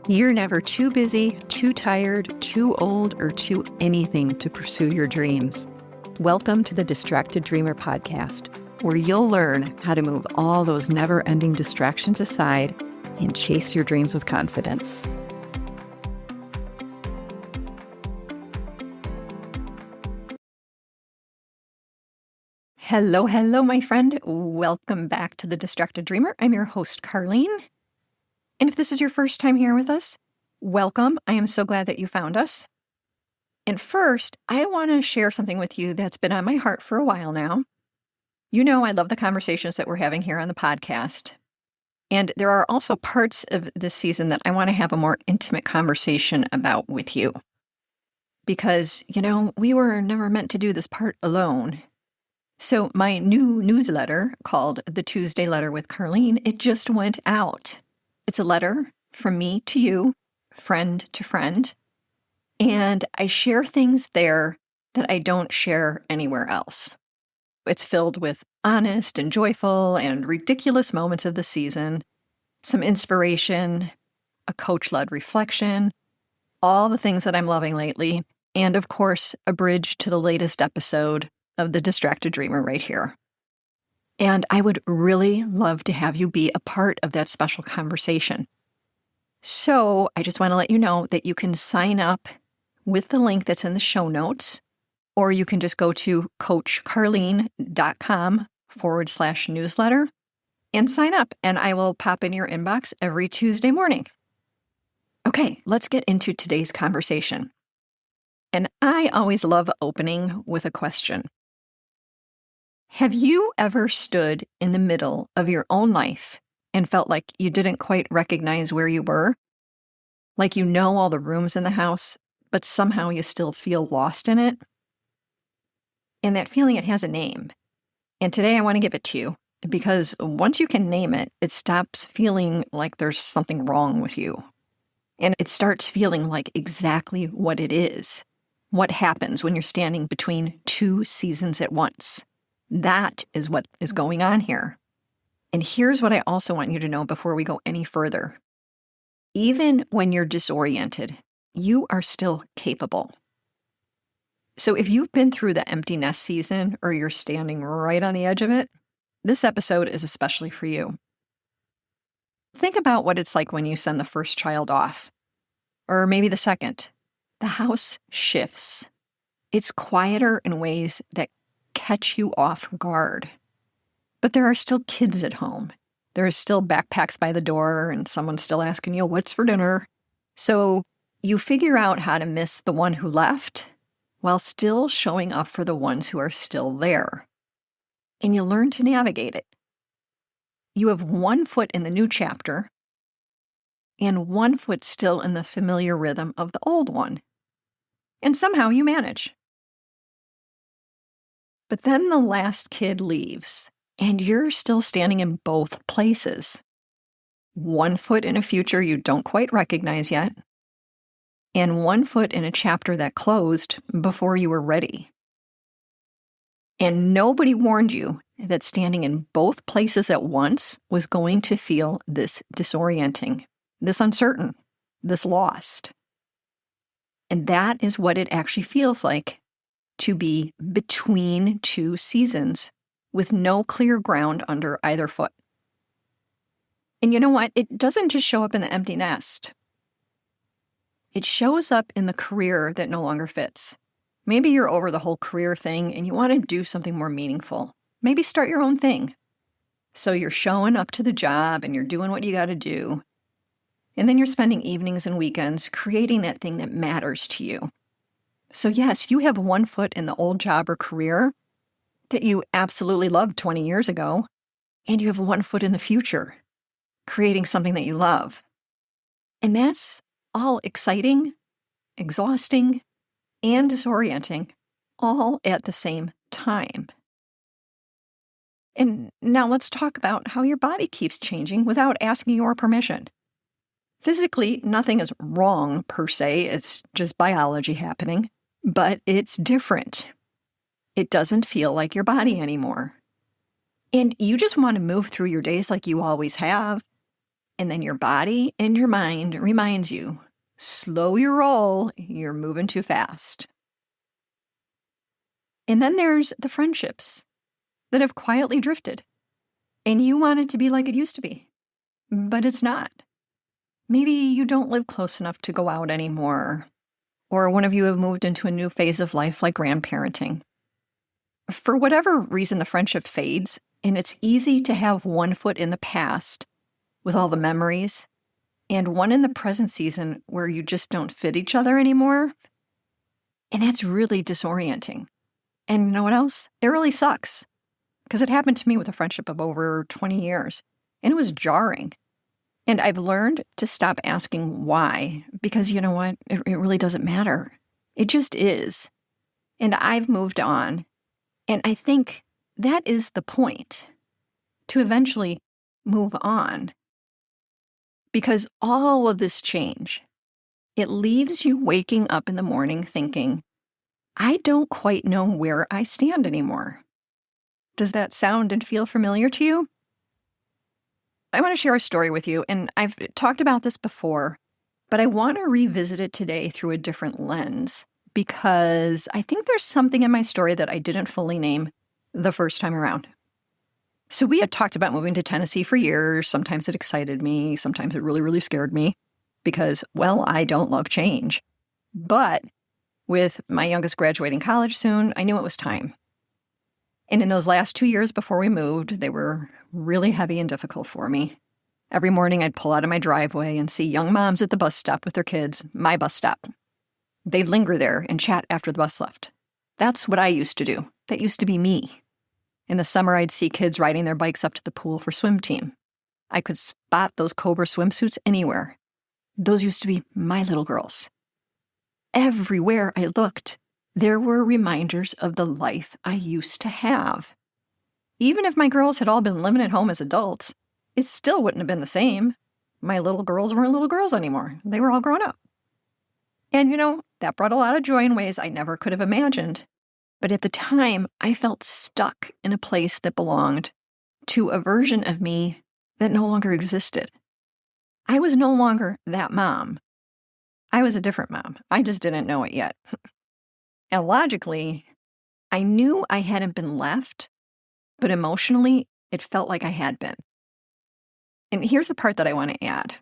You're never too busy, too tired, too old, or too anything to pursue your dreams. Welcome to the Distracted Dreamer podcast, where you'll learn how to move all those never-ending distractions aside and chase your dreams with confidence. Hello, my friend. Welcome back to the Distracted Dreamer. I'm your host, Carlene. And if this is your first time here with us, welcome. I am so glad that you found us. And first, I want to share something with you that's been on my heart for a while now. You know I love the conversations that we're having here on the podcast. And there are also parts of this season that I want to have a more intimate conversation about with you. Because, we were never meant to do this part alone. So my new newsletter called The Tuesday Letter with Carlene, it just went out. It's a letter from me to you, friend to friend, and I share things there that I don't share anywhere else. It's filled with honest and joyful and ridiculous moments of the season, some inspiration, a coach-led reflection, all the things that I'm loving lately, and of course, a bridge to the latest episode of The Distracted Dreamer right here. And I would really love to have you be a part of that special conversation. So I just want to let you know that you can sign up with the link that's in the show notes, or you can just go to coachcarlene.com/newsletter and sign up, and I will pop in your inbox every Tuesday morning. Okay, let's get into today's conversation. And I always love opening with a question. Have you ever stood in the middle of your own life and felt like you didn't quite recognize where you were? Like you know all the rooms in the house, but somehow you still feel lost in it? And that feeling, it has a name. And today I want to give it to you, because once you can name it, it stops feeling like there's something wrong with you. And it starts feeling like exactly what it is. What happens when you're standing between two seasons at once? That is what is going on here. And here's what I also want you to know before we go any further. Even when you're disoriented, you are still capable. So if you've been through the empty nest season, or you're standing right on the edge of it, this episode is especially for you. Think about what it's like when you send the first child off, or maybe the second. The house shifts. It's quieter in ways that catch you off guard. But there are still kids at home. There are still backpacks by the door, and someone's still asking you, what's for dinner? So you figure out how to miss the one who left while still showing up for the ones who are still there. And you learn to navigate it. You have one foot in the new chapter and one foot still in the familiar rhythm of the old one. And somehow you manage. But then the last kid leaves, and you're still standing in both places. One foot in a future you don't quite recognize yet, and one foot in a chapter that closed before you were ready. And nobody warned you that standing in both places at once was going to feel this disorienting, this uncertain, this lost. And that is what it actually feels like to be between two seasons with no clear ground under either foot. And you know what? It doesn't just show up in the empty nest. It shows up in the career that no longer fits. Maybe you're over the whole career thing and you want to do something more meaningful. Maybe start your own thing. So you're showing up to the job and you're doing what you got to do. And then you're spending evenings and weekends creating that thing that matters to you. So yes, you have one foot in the old job or career that you absolutely loved 20 years ago, and you have one foot in the future, creating something that you love. And that's all exciting, exhausting, and disorienting, all at the same time. And now let's talk about how your body keeps changing without asking your permission. Physically, nothing is wrong per se, it's just biology happening. But it's different. It doesn't feel like your body anymore. And you just want to move through your days like you always have. And then your body and your mind reminds you, slow your roll, you're moving too fast. And then there's the friendships that have quietly drifted. And you want it to be like it used to be, but it's not. Maybe you don't live close enough to go out anymore, or one of you have moved into a new phase of life like grandparenting. For whatever reason, the friendship fades, and it's easy to have one foot in the past with all the memories, and one in the present season where you just don't fit each other anymore. And that's really disorienting. And you know what else? It really sucks. Because it happened to me with a friendship of over 20 years, and it was jarring. And I've learned to stop asking why, because you know what? It really doesn't matter. It just is. And I've moved on. And I think that is the point, to eventually move on. Because all of this change, it leaves you waking up in the morning thinking, I don't quite know where I stand anymore. Does that sound and feel familiar to you? I want to share a story with you, and I've talked about this before, but I want to revisit it today through a different lens, because I think there's something in my story that I didn't fully name the first time around. So we had talked about moving to Tennessee for years. Sometimes it excited me. Sometimes it really, really scared me because, well, I don't love change. But with my youngest graduating college soon, I knew it was time. And in those last 2 years before we moved, they were really heavy and difficult for me. Every morning I'd pull out of my driveway and see young moms at the bus stop with their kids, my bus stop. They'd linger there and chat after the bus left. That's what I used to do. That used to be me. In the summer, I'd see kids riding their bikes up to the pool for swim team. I could spot those Cobra swimsuits anywhere. Those used to be my little girls. Everywhere I looked, there were reminders of the life I used to have. Even if my girls had all been living at home as adults, it still wouldn't have been the same. My little girls weren't little girls anymore. They were all grown up. And you know, that brought a lot of joy in ways I never could have imagined. But at the time, I felt stuck in a place that belonged to a version of me that no longer existed. I was no longer that mom. I was a different mom. I just didn't know it yet. And logically, I knew I hadn't been left, but emotionally, it felt like I had been. And here's the part that I want to add.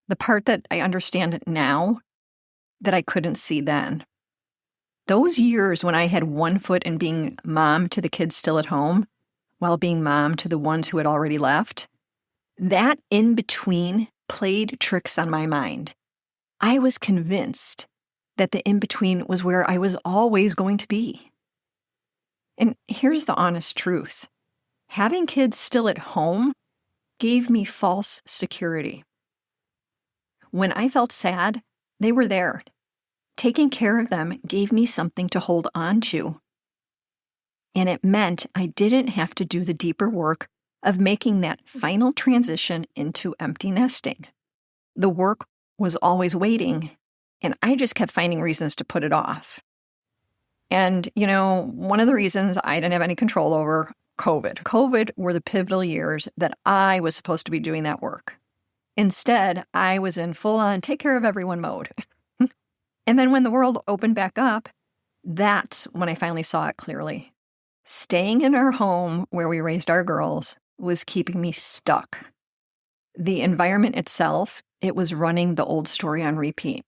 The part that I understand now that I couldn't see then. Those years when I had one foot in being mom to the kids still at home, while being mom to the ones who had already left, that in between played tricks on my mind. I was convinced that the in between was where I was always going to be. And here's the honest truth. Having kids still at home gave me false security. When I felt sad, they were there. Taking care of them gave me something to hold on to. And it meant I didn't have to do the deeper work of making that final transition into empty nesting. The work was always waiting, and I just kept finding reasons to put it off. And, you know, one of the reasons I didn't have any control over COVID. COVID were the pivotal years that I was supposed to be doing that work. Instead, I was in full-on take care of everyone mode. And then when the world opened back up, that's when I finally saw it clearly. Staying in our home where we raised our girls was keeping me stuck. The environment itself, it was running the old story on repeat.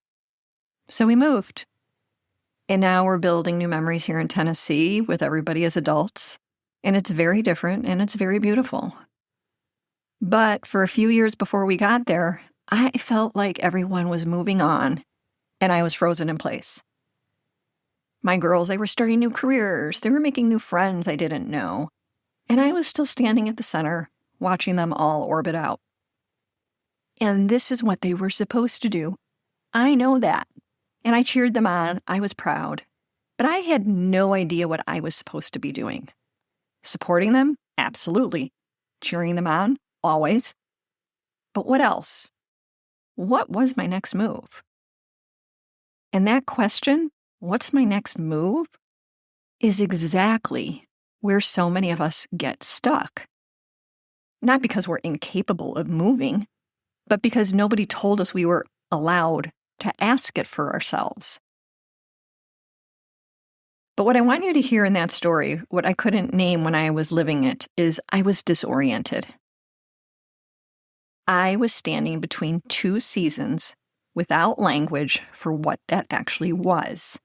So we moved. And now we're building new memories here in Tennessee with everybody as adults. And it's very different and it's very beautiful. But for a few years before we got there, I felt like everyone was moving on and I was frozen in place. My girls, they were starting new careers. They were making new friends I didn't know. And I was still standing at the center, watching them all orbit out. And this is what they were supposed to do. I know that. And I cheered them on. I was proud. But I had no idea what I was supposed to be doing. Supporting them? Absolutely. Cheering them on? Always. But what else? What was my next move? And that question, what's my next move, is exactly where so many of us get stuck. Not because we're incapable of moving, but because nobody told us we were allowed to ask it for ourselves. But what I want you to hear in that story, what I couldn't name when I was living it, is I was disoriented. I was standing between two seasons without language for what that actually was.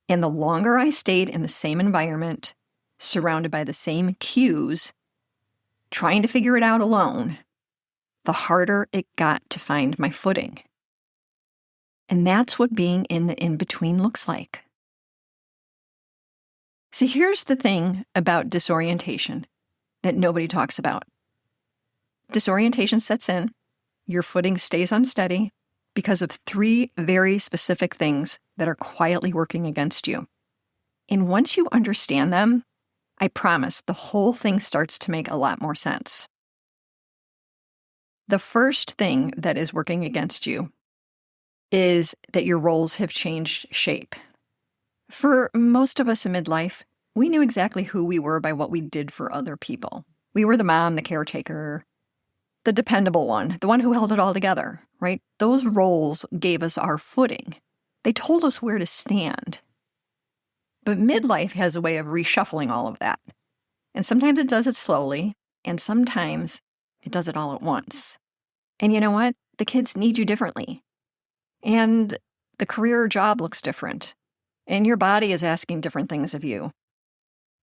And the longer I stayed in the same environment, surrounded by the same cues, trying to figure it out alone, the harder it got to find my footing. And that's what being in the in-between looks like. See, here's the thing about disorientation that nobody talks about. Disorientation sets in, your footing stays unsteady because of three very specific things that are quietly working against you. And once you understand them, I promise the whole thing starts to make a lot more sense. The first thing that is working against you is that your roles have changed shape. For most of us in midlife, we knew exactly who we were by what we did for other people. We were the mom, the caretaker, the dependable one, the one who held it all together, right? Those roles gave us our footing. They told us where to stand. But midlife has a way of reshuffling all of that. And sometimes it does it slowly, and sometimes it does it all at once. And you know what? The kids need you differently. And the career or job looks different. And your body is asking different things of you.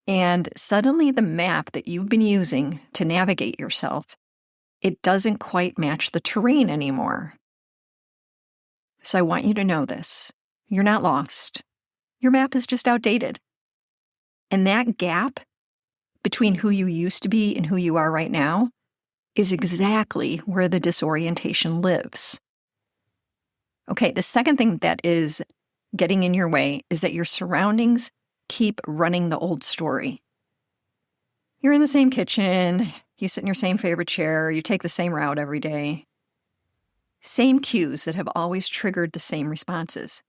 And suddenly the map that you've been using to navigate yourself, it doesn't quite match the terrain anymore. So I want you to know this. You're not lost. Your map is just outdated. And that gap between who you used to be and who you are right now is exactly where the disorientation lives. Okay, the second thing that is getting in your way is that your surroundings keep running the old story. You're in the same kitchen, you sit in your same favorite chair, you take the same route every day. Same cues that have always triggered the same responses.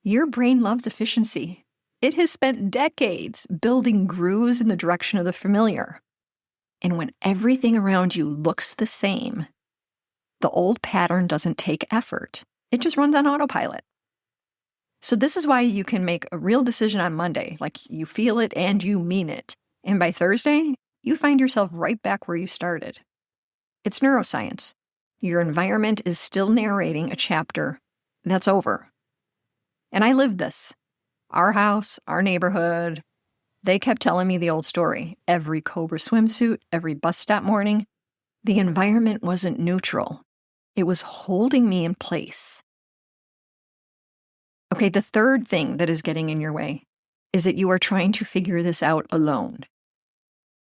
Your brain loves efficiency. It has spent decades building grooves in the direction of the familiar. And when everything around you looks the same, the old pattern doesn't take effort. It just runs on autopilot. So this is why you can make a real decision on Monday, like you feel it and you mean it. And by Thursday, you find yourself right back where you started. It's neuroscience. Your environment is still narrating a chapter that's over. And I lived this. Our house, our neighborhood, they kept telling me the old story. Every Cobra swimsuit, every bus stop morning, the environment wasn't neutral. It was holding me in place. Okay, the third thing that is getting in your way is that you are trying to figure this out alone.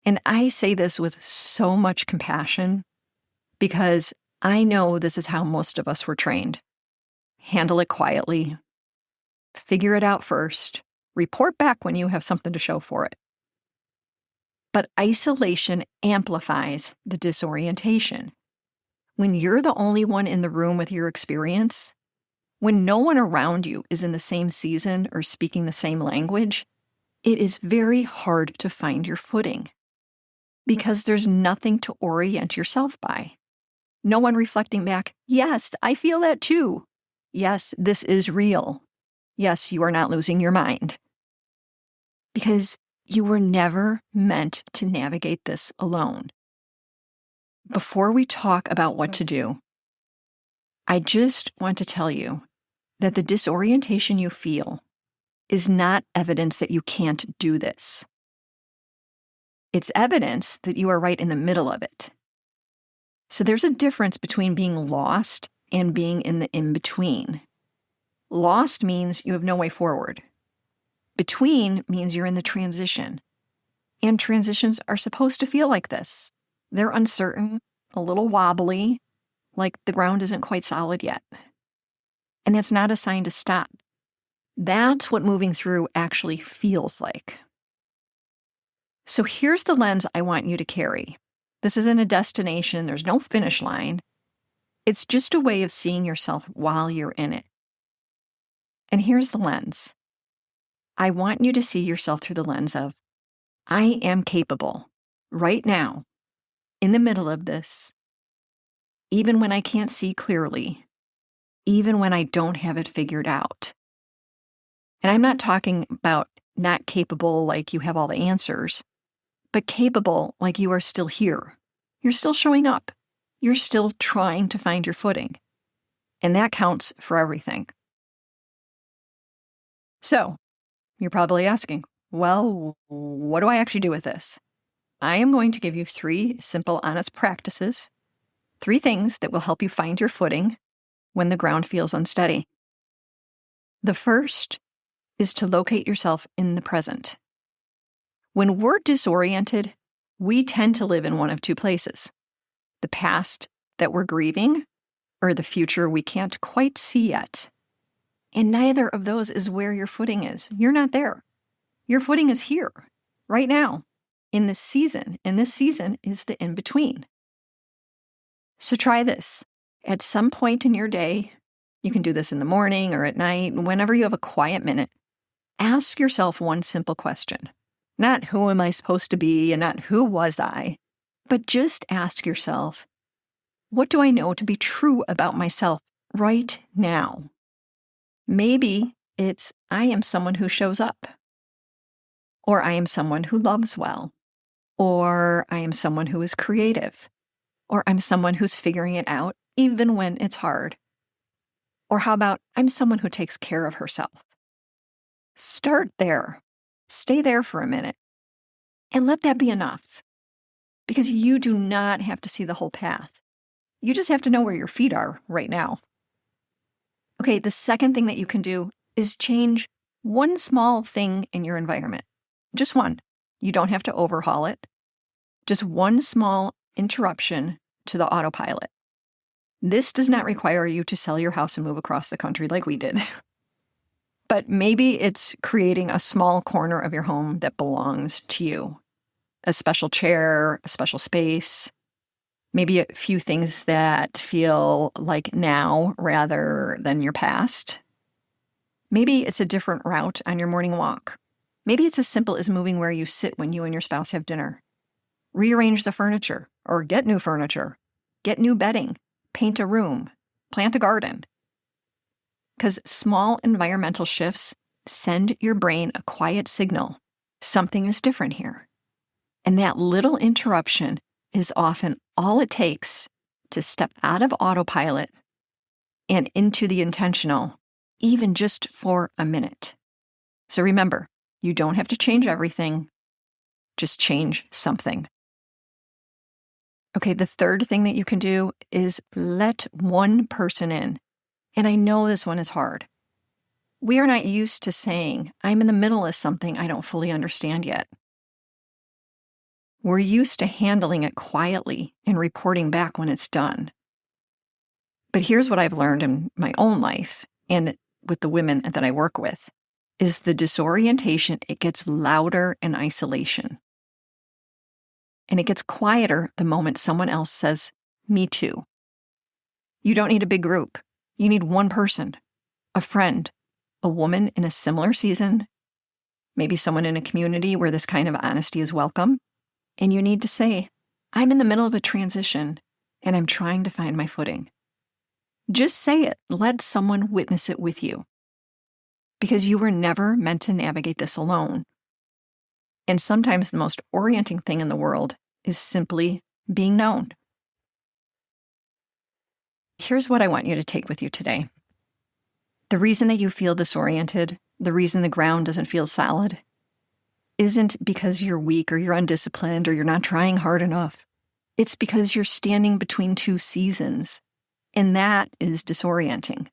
And I say this with so much compassion because I know this is how most of us were trained. Handle it quietly. Figure it out first. Report back when you have something to show for it. But isolation amplifies the disorientation. When you're the only one in the room with your experience, when no one around you is in the same season or speaking the same language, it is very hard to find your footing because there's nothing to orient yourself by. No one reflecting back, yes, I feel that too. Yes, this is real. Yes, you are not losing your mind. Because you were never meant to navigate this alone. Before we talk about what to do, I just want to tell you that the disorientation you feel is not evidence that you can't do this. It's evidence that you are right in the middle of it. So there's a difference between being lost and being in the in-between. Lost means you have no way forward. Between means you're in the transition. And transitions are supposed to feel like this. They're uncertain, a little wobbly, like the ground isn't quite solid yet. And that's not a sign to stop. That's what moving through actually feels like. So here's the lens I want you to carry. This isn't a destination. There's no finish line. It's just a way of seeing yourself while you're in it. And here's the lens. I want you to see yourself through the lens of, I am capable, right now, in the middle of this, even when I can't see clearly, even when I don't have it figured out. And I'm not talking about not capable like you have all the answers, but capable like you are still here. You're still showing up. You're still trying to find your footing. And that counts for everything. So, you're probably asking, well, what do I actually do with this? I am going to give you 3 simple, honest practices, 3 things that will help you find your footing when the ground feels unsteady. The first is to locate yourself in the present. When we're disoriented, we tend to live in one of 2 places: the past that we're grieving, or the future we can't quite see yet. And neither of those is where your footing is. You're not there. Your footing is here, right now, in this season. And this season is the in-between. So try this. At some point in your day, you can do this in the morning or at night, whenever you have a quiet minute, ask yourself one simple question. Not who am I supposed to be and not who was I, but just ask yourself, what do I know to be true about myself right now? Maybe it's I am someone who shows up, or I am someone who loves well, or I am someone who is creative, or I'm someone who's figuring it out even when it's hard. Or how about I'm someone who takes care of herself? Start there. Stay there for a minute. And let that be enough. Because you do not have to see the whole path. You just have to know where your feet are right now. Okay, the second thing that you can do is change one small thing in your environment. Just one. You don't have to overhaul it. Just one small interruption to the autopilot. This does not require you to sell your house and move across the country like we did. But maybe it's creating a small corner of your home that belongs to you. A special chair, a special space, maybe a few things that feel like now rather than your past. Maybe it's a different route on your morning walk. Maybe it's as simple as moving where you sit when you and your spouse have dinner. Rearrange the furniture or get new furniture. Get new bedding. Paint a room. Plant a garden. Because small environmental shifts send your brain a quiet signal. Something is different here. And that little interruption is often all it takes to step out of autopilot and into the intentional, even just for a minute. So remember, you don't have to change everything, just change something. Okay, the third thing that you can do is let one person in. And I know this one is hard. We are not used to saying, I'm in the middle of something I don't fully understand yet. We're used to handling it quietly and reporting back when it's done. But here's what I've learned in my own life and with the women that I work with, is the disorientation, it gets louder in isolation. And it gets quieter the moment someone else says, me too. You don't need a big group. You need one person, a friend, a woman in a similar season, maybe someone in a community where this kind of honesty is welcome. And you need to say, I'm in the middle of a transition and I'm trying to find my footing. Just say it. Let someone witness it with you. Because you were never meant to navigate this alone. And sometimes the most orienting thing in the world is simply being known. Here's what I want you to take with you today. The reason that you feel disoriented, the reason the ground doesn't feel solid, isn't because you're weak or you're undisciplined or you're not trying hard enough. It's because you're standing between 2 seasons, and that is disorienting.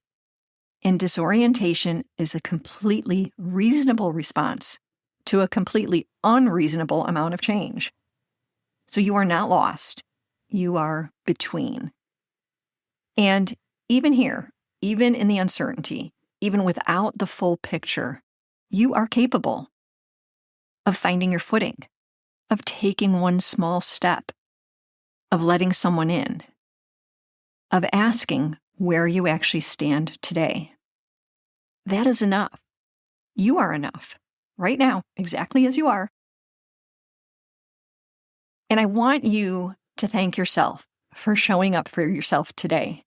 And disorientation is a completely reasonable response to a completely unreasonable amount of change. So you are not lost. You are between. And even here, even in the uncertainty, even without the full picture, you are capable of finding your footing, of taking one small step, of letting someone in, of asking where you actually stand today. That is enough. You are enough, right now, exactly as you are. And I want you to thank yourself for showing up for yourself today.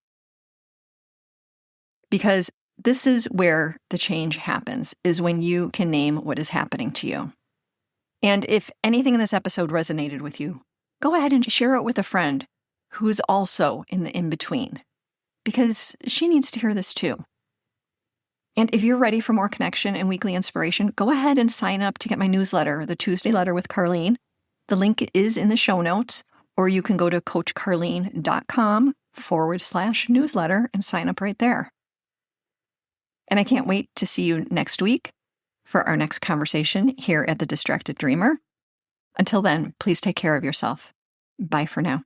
Because this is where the change happens, is when you can name what is happening to you. And if anything in this episode resonated with you, go ahead and share it with a friend who's also in the in-between, because she needs to hear this too. And if you're ready for more connection and weekly inspiration, go ahead and sign up to get my newsletter, the Tuesday Letter with Carlene. The link is in the show notes, or you can go to coachcarlene.com/newsletter and sign up right there. And I can't wait to see you next week for our next conversation here at the Distracted Dreamer. Until then, please take care of yourself. Bye for now.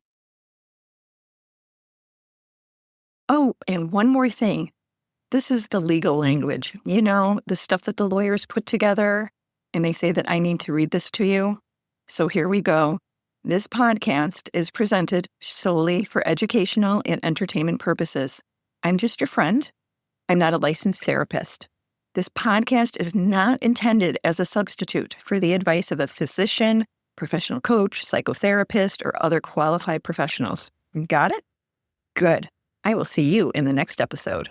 Oh, and one more thing. This is the legal language. You know, the stuff that the lawyers put together, and they say that I need to read this to you. So here we go. This podcast is presented solely for educational and entertainment purposes. I'm just your friend. I'm not a licensed therapist. This podcast is not intended as a substitute for the advice of a physician, professional coach, psychotherapist, or other qualified professionals. Got it? Good. I will see you in the next episode.